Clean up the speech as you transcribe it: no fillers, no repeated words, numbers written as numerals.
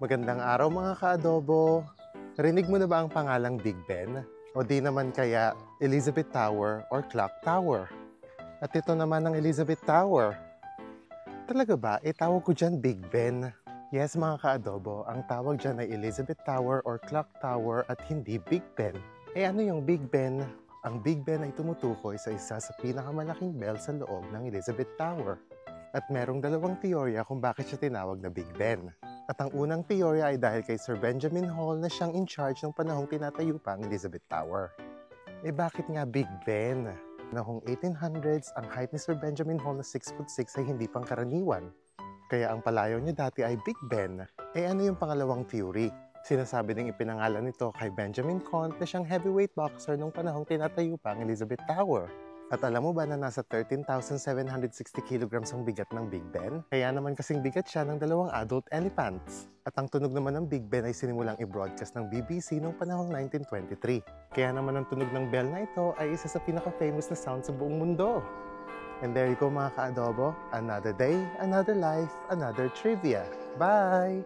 Magandang araw mga ka-adobo. Narinig mo na ba ang pangalang Big Ben? O di naman kaya Elizabeth Tower or Clock Tower? At ito naman ang Elizabeth Tower. Talaga ba? Tawag ko dyan Big Ben. Yes mga ka-adobo, ang tawag dyan ay Elizabeth Tower or Clock Tower at hindi Big Ben. Ano yung Big Ben? Ang Big Ben ay tumutukoy sa isa sa pinakamalaking bell sa loob ng Elizabeth Tower. At merong dalawang teorya kung bakit siya tinawag na Big Ben. At ang unang teorya ay dahil kay Sir Benjamin Hall na siyang in charge ng panahong tinatayo pa ang Elizabeth Tower. Bakit nga Big Ben? Noong 1800s, ang height ni Sir Benjamin Hall na 6'6" ay hindi pangkaraniwan. Kaya ang palayaw niya dati ay Big Ben. Ano yung pangalawang theory? Sinasabi ding ipinangalan nito kay Benjamin Conte na siyang heavyweight boxer nung panahong tinatayo pa ang Elizabeth Tower. At alam mo ba na nasa 13,760 kilograms ang bigat ng Big Ben? Kaya naman kasing bigat siya ng dalawang adult elephants. At ang tunog naman ng Big Ben ay sinimulang i-broadcast ng BBC noong panahong 1923. Kaya naman ang tunog ng bell na ito ay isa sa pinaka-famous na sound sa buong mundo. And there you go mga ka-adobo. Another day, another life, another trivia. Bye!